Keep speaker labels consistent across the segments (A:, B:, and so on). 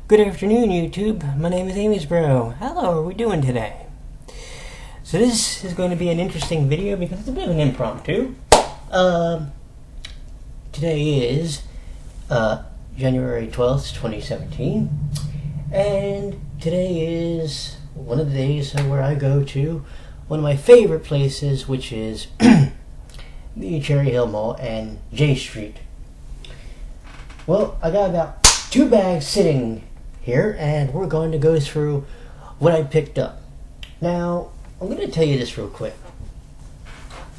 A: Good afternoon, YouTube. My name is Amy's Bro. How are we doing today? So this is going to be an interesting video because it's a bit of an impromptu. Today is January 12th, 2017, and today is one of the days where I go to one of my favorite places, which is the Cherry Hill Mall and J Street. Well, I got about 2 bags sitting here, and we're going to go through what I picked up. Now, I'm going to tell you this real quick.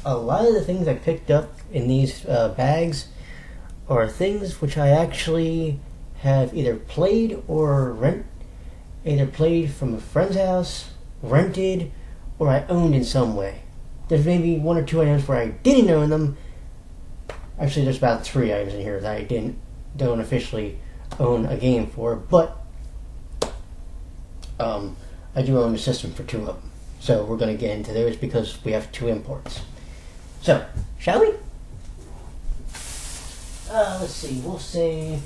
A: A lot of the things I picked up in these bags are things which I actually have either played or either played from a friend's house, rented, or I owned in some way. There's maybe 1 or 2 items where I didn't own them. Actually, there's about 3 items in here that I don't officially own a game for, but I do own the system for 2 of them. So we're going to get into those because we have 2 imports. So, shall we? Let's see, we'll save...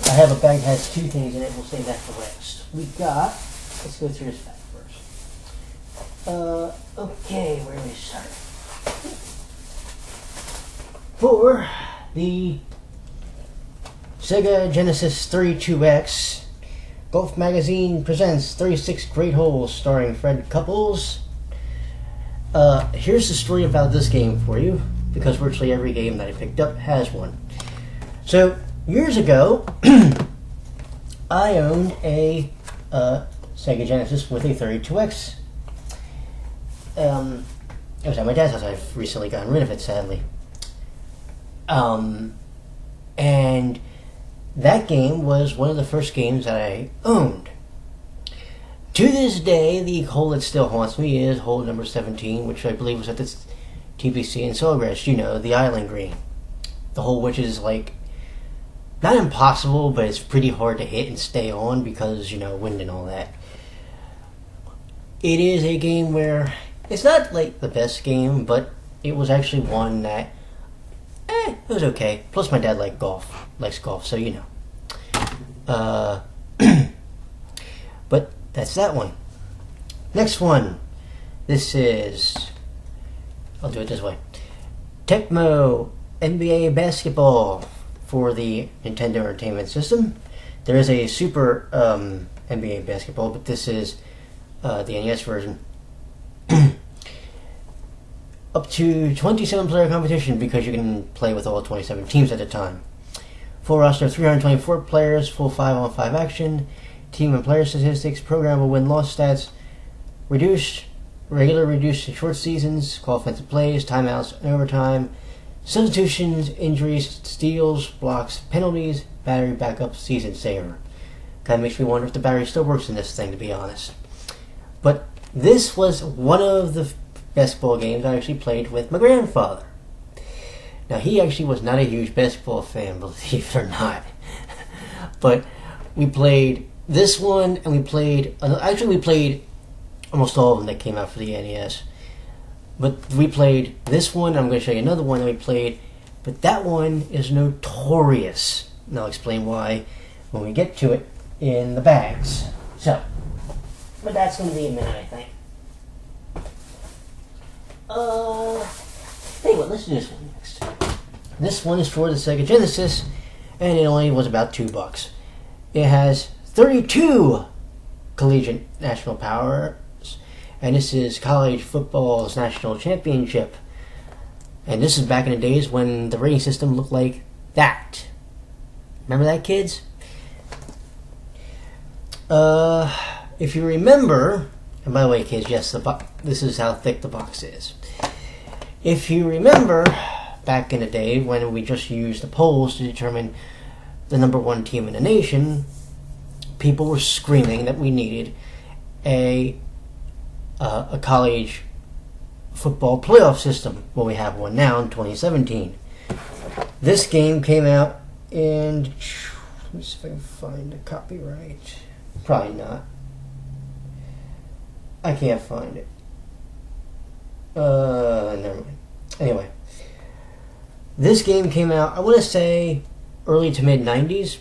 A: I have a bag that has 2 things in it, we'll save that for last. We got... Let's go through this bag first. Okay, where do we start? For the Sega Genesis 32X, Golf Magazine presents 36 Great Holes starring Fred Couples. Here's the story about this game for you, because virtually every game that I picked up has one. So, years ago, I owned a Sega Genesis with a 32X. It was at my dad's house. I've recently gotten rid of it, sadly. And that game was one of the first games that I owned. To this day, the hole that still haunts me is hole number 17, which I believe was at the TBC in Sawgrass, the island green. The hole which is like, not impossible, but it's pretty hard to hit and stay on because, wind and all that. It is a game where, it's not like the best game, but it was actually one that it was okay. Plus, my dad likes golf, so but that's that one. Next one. This is... I'll do it this way. Tecmo NBA Basketball for the Nintendo Entertainment System. There is a Super NBA Basketball, but this is the NES version. Up to 27 player competition because you can play with all 27 teams at a time. Full roster of 324 players, full 5-on-5 action, team and player statistics, programmable win-loss stats, regular reduced to short seasons, call offensive plays, timeouts, and overtime, substitutions, injuries, steals, blocks, penalties, battery backup, season saver. Kind of makes me wonder if the battery still works in this thing, to be honest. But this was one of the basketball games I actually played with my grandfather. Now, he actually was not a huge basketball fan, believe it or not. But we played this one, and we played almost all of them that came out for the NES. But we played this one, I'm going to show you another one that we played, but that one is notorious. And I'll explain why when we get to it in the bags. So, but that's going to be a minute, I think. Anyway, let's do this one next. This one is for the Sega Genesis, and it only was about $2. It has 32 collegiate national powers, and this is college football's national championship. And this is back in the days when the rating system looked like that. Remember that, kids? If you remember, and by the way, kids, yes, this is how thick the box is. If you remember, back in the day when we just used the polls to determine the #1 team in the nation, people were screaming that we needed a college football playoff system. Well, we have one now in 2017. This game came out in... Let me see if I can find the copyright. Probably not. I can't find it. Never mind. Anyway, this game came out, I want to say, early to mid 90s.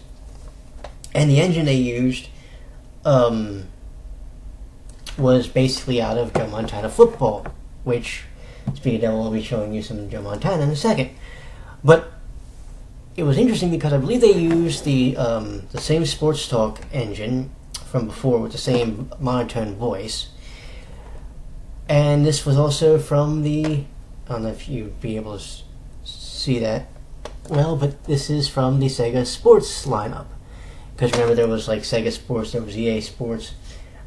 A: And the engine they used was basically out of Joe Montana football, which, speaking of devil, I'll be showing you some Joe Montana in a second. But it was interesting because I believe they used the same Sports Talk engine from before with the same monotone voice. And this was also from the, I don't know if you'd be able to see that well, but this is from the Sega Sports lineup. Because remember, there was like Sega Sports, there was EA Sports.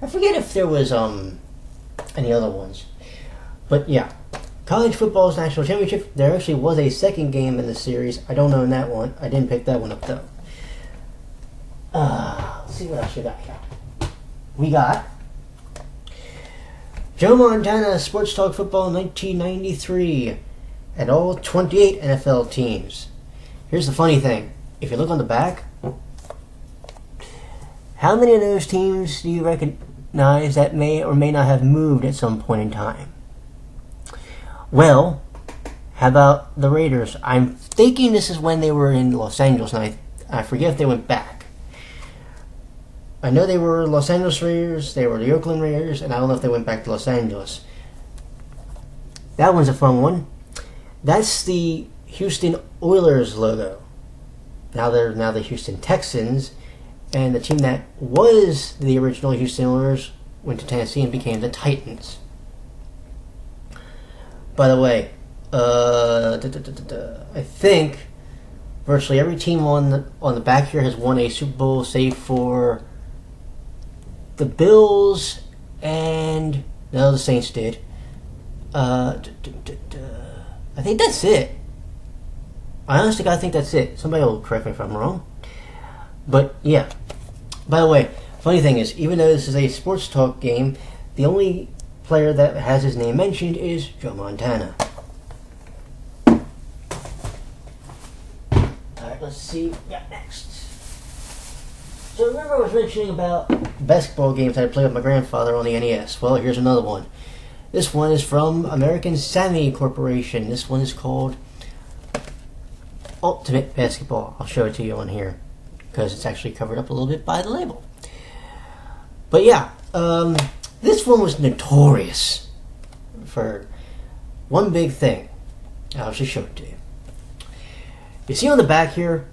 A: I forget if there was any other ones. But yeah, College Football's National Championship, there actually was a second game in the series. I don't own that one. I didn't pick that one up though. Let's see what else we got here. We got Joe Montana Sports Talk Football 1993 and all 28 NFL teams. Here's the funny thing. If you look on the back, how many of those teams do you recognize that may or may not have moved at some point in time? Well, how about the Raiders? I'm thinking this is when they were in Los Angeles, and I forget if they went back. I know they were Los Angeles Raiders, they were the Oakland Raiders, and I don't know if they went back to Los Angeles. That one's a fun one. That's the Houston Oilers logo. Now they're the Houston Texans, and the team that was the original Houston Oilers went to Tennessee and became the Titans. By the way, I think virtually every team on the back here has won a Super Bowl, save for the Bills and the Saints did. I think that's it. I honestly think that's it. Somebody will correct me if I'm wrong. But yeah. By the way, funny thing is, even though this is a sports talk game, the only player that has his name mentioned is Joe Montana. Alright, let's see what we got next. So remember I was mentioning about basketball games I played with my grandfather on the NES. Well, here's another one. This one is from American Sammy Corporation. This one is called Ultimate Basketball. I'll show it to you on here because it's actually covered up a little bit by the label. But yeah, this one was notorious for one big thing. I'll just show it to you. You see on the back here?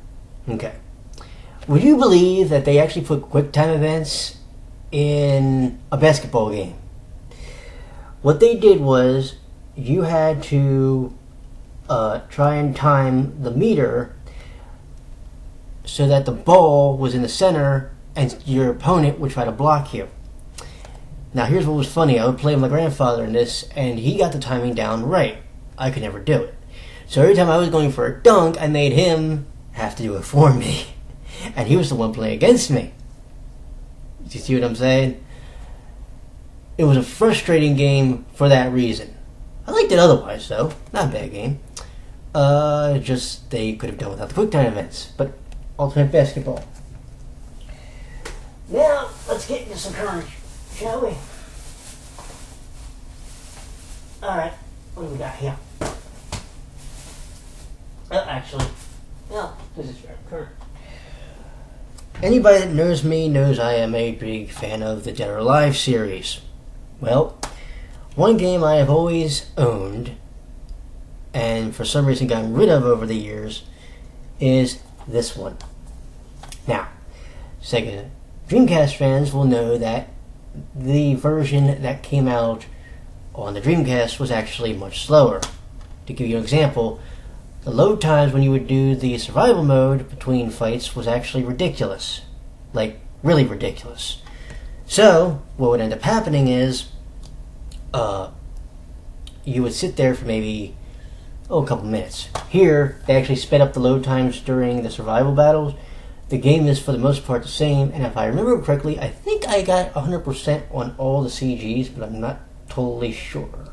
A: Okay. Would you believe that they actually put QuickTime events in a basketball game? What they did was you had to try and time the meter so that the ball was in the center and your opponent would try to block you. Now here's what was funny. I would play with my grandfather in this and he got the timing down right. I could never do it. So every time I was going for a dunk, I made him have to do it for me. And he was the one playing against me. Do you see what I'm saying? It was a frustrating game for that reason. I liked it otherwise though. Not a bad game. Just they could have done without the QuickTime events. But Ultimate Basketball. Now, let's get into some courage, shall we? Alright, what do we got here? Actually, no, this is very current. Anybody that knows me knows I am a big fan of the Dead or Alive series. Well, one game I have always owned, and for some reason gotten rid of over the years, is this one. Now, Sega Dreamcast fans will know that the version that came out on the Dreamcast was actually much slower. To give you an example, the load times when you would do the survival mode between fights was actually ridiculous. Like, really ridiculous. So, what would end up happening is, you would sit there for maybe, a couple minutes. Here, they actually sped up the load times during the survival battles. The game is, for the most part, the same, and if I remember correctly, I think I got 100% on all the CGs, but I'm not totally sure.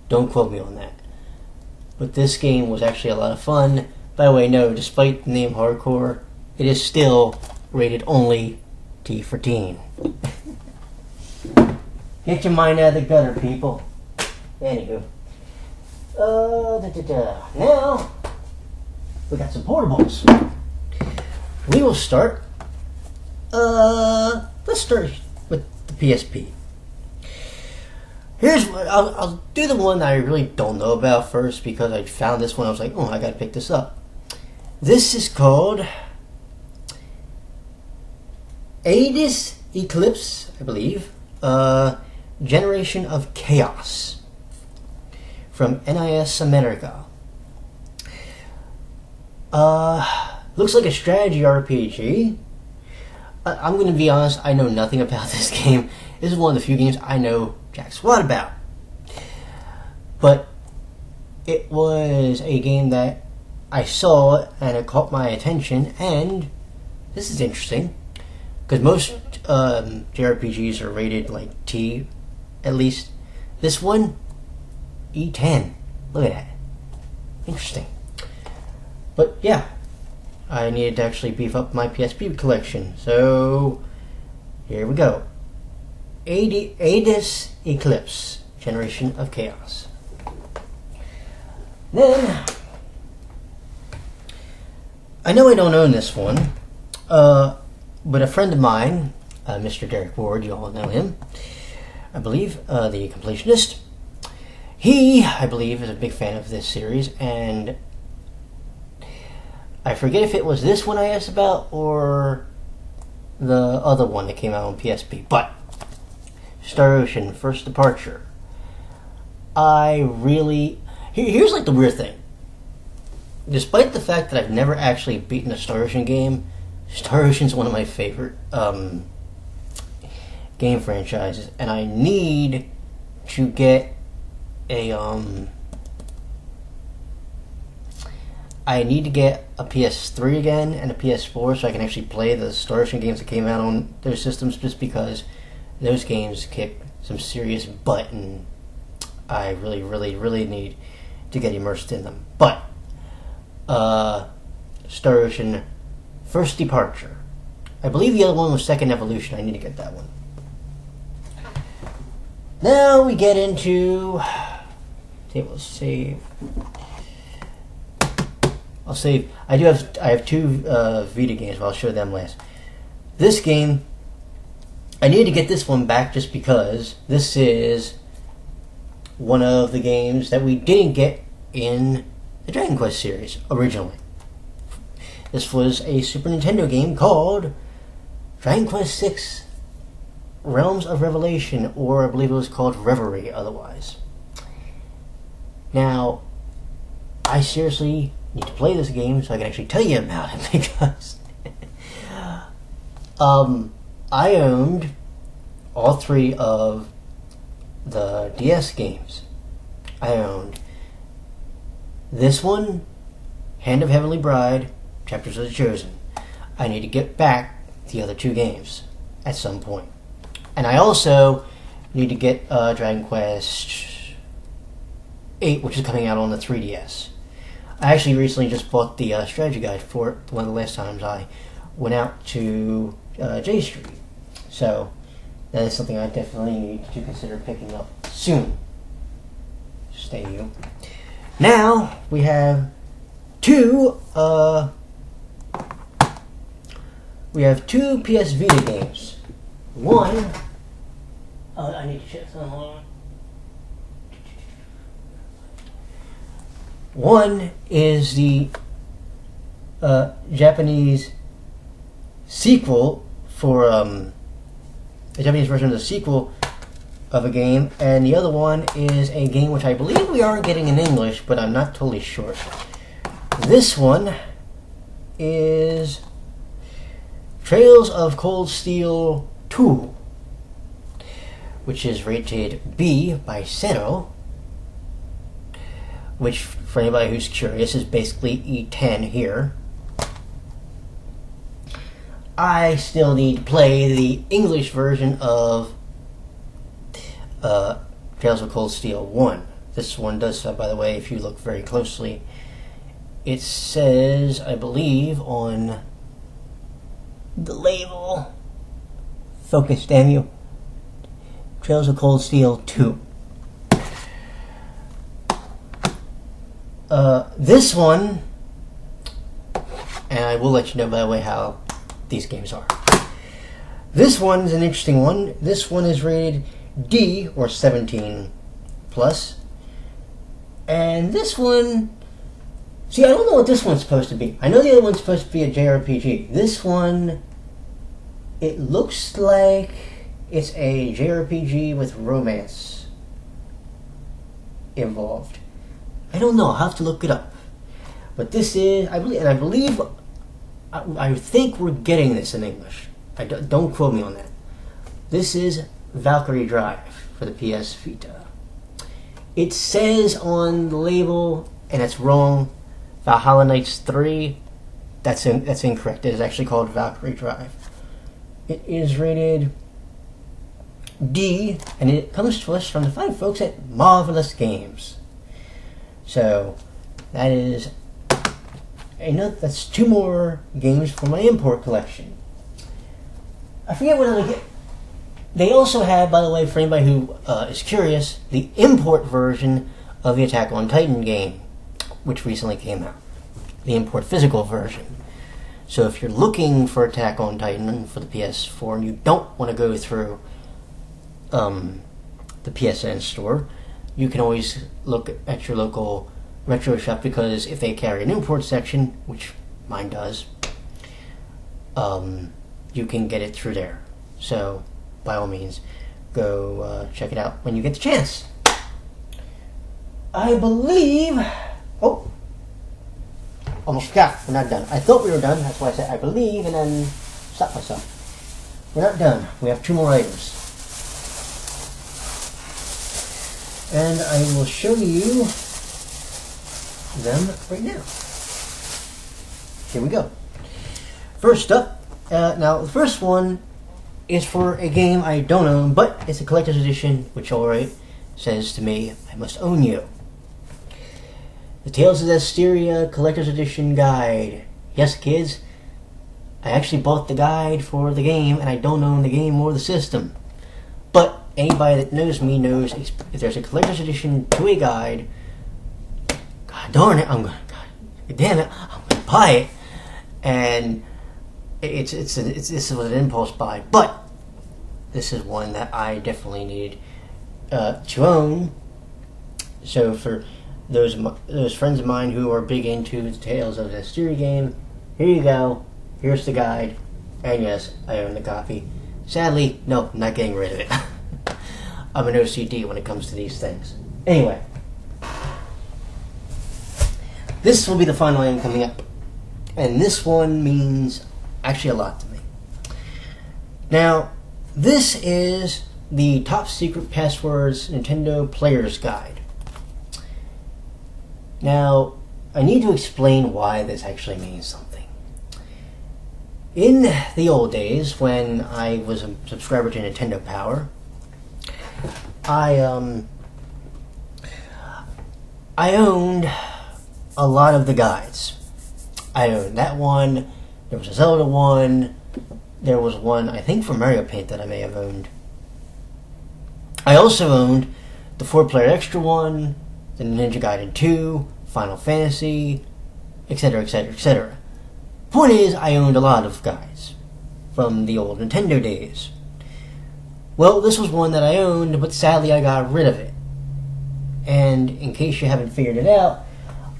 A: Don't quote me on that. But this game was actually a lot of fun. By the way, no, despite the name Hardcore, it is still rated only T for teen. Get your mind out of the gutter, people. Anywho. Now, we got some portables. We will start Let's start with the PSP. Here's what I'll do the one that I really don't know about first, because I found this one. I was like, oh, I gotta pick this up. This is called Aegis Eclipse, I believe. Generation of Chaos from NIS America. Looks like a strategy RPG. I'm going to be honest, I know nothing about this game. This is one of the few games I know jack squat about. But it was a game that I saw and it caught my attention, and this is interesting. Because most JRPGs are rated like T, at least. This one, E10. Look at that. Interesting. But yeah, I needed to actually beef up my PSP collection. So, here we go. Aegis Eclipse, Generation of Chaos. Then, I know I don't own this one, but a friend of mine, Mr. Derek Ward, you all know him, I believe, the completionist. He, I believe, is a big fan of this series, and I forget if it was this one I asked about or the other one that came out on PSP, but Star Ocean, First Departure. Here's like the weird thing. Despite the fact that I've never actually beaten a Star Ocean game, Star Ocean's one of my favorite game franchises, and I need to get a PS3 again and a PS4 so I can actually play the Star Ocean games that came out on those systems, just because those games kick some serious butt and I really, really, really need to get immersed in them. But Star Ocean First Departure. I believe the other one was Second Evolution. I need to get that one. Now we get into table save. I'll save. I have two Vita games, but I'll show them last. This game, I need to get this one back just because this is one of the games that we didn't get in the Dragon Quest series originally. This was a Super Nintendo game called Dragon Quest VI Realms of Revelation, or I believe it was called Reverie otherwise. Now, I seriously need to play this game so I can actually tell you about it, because I owned all three of the DS games. I owned this one, Hand of Heavenly Bride, Chapters of the Chosen. I need to get back the other two games at some point. And I also need to get Dragon Quest VIII, which is coming out on the 3DS. I actually recently just bought the strategy guide for it one of the last times I went out to J Street. So that is something I definitely need to consider picking up soon. Stay you. Now we have two PS Vita games. One, I need to check something. Hold on. One is the Japanese sequel for the Japanese version of the sequel of a game, and the other one is a game which I believe we are getting in English, but I'm not totally sure. This one is Trails of Cold Steel 2, which is rated B by Seto, which, for anybody who's curious, is basically E10 here. I still need to play the English version of Trails of Cold Steel 1. This one does, by the way, if you look very closely, it says, I believe, on the label, focus, damn you, Trails of Cold Steel 2. This one, and I will let you know, by the way, how these games are. This one is an interesting one. This one is rated D, or 17 plus. And this one, see, I don't know what this one's supposed to be. I know the other one's supposed to be a JRPG. This one, it looks like it's a JRPG with romance involved. I don't know. I'll have to look it up. But this is, I think we're getting this in English. Don't quote me on that. This is Valkyrie Drive for the PS Vita. It says on the label, and it's wrong, Valhalla Knights 3. That's incorrect. It is actually called Valkyrie Drive. It is rated D, and it comes to us from the fine folks at Marvelous Games. So that is that's 2 more games for my import collection. I forget what other. They also have, by the way, for anybody who is curious, the import version of the Attack on Titan game, which recently came out. The import physical version. So if you're looking for Attack on Titan for the PS4 and you don't want to go through the PSN store, you can always look at your local retro shop, because if they carry an import section, which mine does, you can get it through there. So by all means, go check it out when you get the chance. I believe... Oh! Almost forgot. We're not done. I thought we were done. That's why I said I believe, and then stopped myself. We're not done. We have 2 more items. And I will show you them right now. Here we go. First up, now the first one is for a game I don't own, but it's a collector's edition, which alright says to me, I must own you. The Tales of Zestiria Collector's Edition Guide. Yes, kids, I actually bought the guide for the game, and I don't own the game or the system. But anybody that knows me knows if there's a collector's edition to a guide, God darn it, God damn it, I'm gonna buy it. And this was an impulse buy, but this is one that I definitely needed to own. So for those friends of mine who are big into the Tales of the Zestiria game, here you go. Here's the guide, and yes, I own the copy. Sadly, no, I'm not getting rid of it. I'm an OCD when it comes to these things. Anyway, this will be the final item coming up, and this one means actually a lot to me. Now, this is the Top Secret Passwords Nintendo Player's Guide. Now, I need to explain why this actually means something. In the old days, when I was a subscriber to Nintendo Power, I owned a lot of the guides. I owned that one. There was a Zelda one. There was one, I think, for Mario Paint that I may have owned. I also owned the 4-player extra one, the Ninja Gaiden 2, Final Fantasy, etc., etc., etc. Point is, I owned a lot of guides from the old Nintendo days. Well, this was one that I owned, but sadly I got rid of it. And in case you haven't figured it out,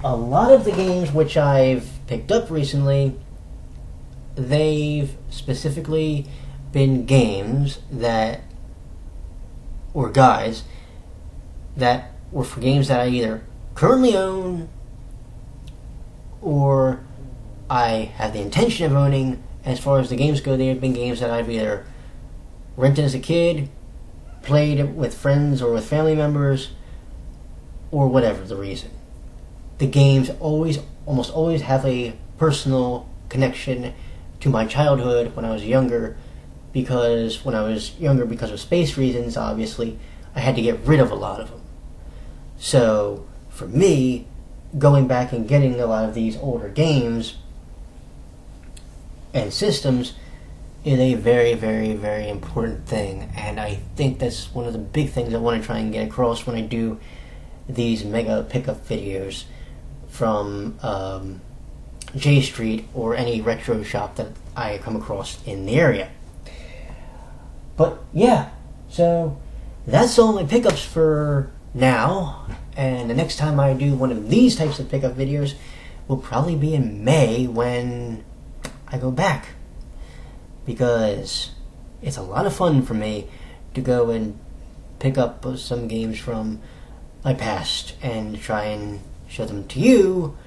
A: a lot of the games which I've picked up recently, they've specifically been games that, or guides, that were for games that I either currently own or I have the intention of owning. As far as the games go, they have been games that I've either rented as a kid, played with friends or with family members, or whatever the reason. The games almost always have a personal connection to my childhood when I was younger, because because of space reasons, obviously, I had to get rid of a lot of them. So, for me, going back and getting a lot of these older games and systems is a very, very, very important thing, and I think that's one of the big things I want to try and get across when I do these mega pickup videos from J Street or any retro shop that I come across in the area. But yeah, so that's all my pickups for now. And the next time I do one of these types of pickup videos will probably be in May when I go back. Because it's a lot of fun for me to go and pick up some games from my past and try and show them to you,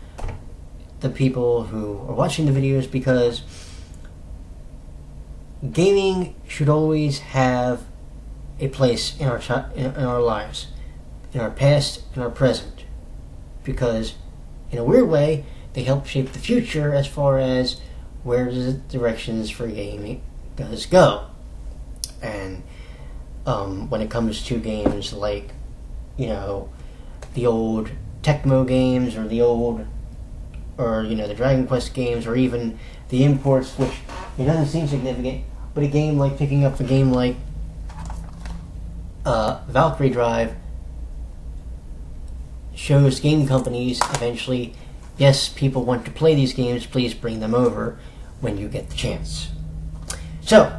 A: the people who are watching the videos, because gaming should always have a place in our lives, in our past and our present, because in a weird way they help shape the future as far as where the directions for gaming does go. And when it comes to games like, the old Tecmo games, or the Dragon Quest games, or even the imports, which it doesn't seem significant, but picking up a game like Valkyrie Drive shows game companies eventually, yes, people want to play these games, please bring them over when you get the chance. So,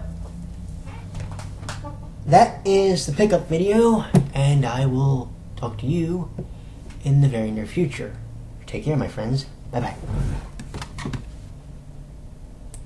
A: that is the pickup video, and I will talk to you in the very near future. Take care, my friends. Bye-bye.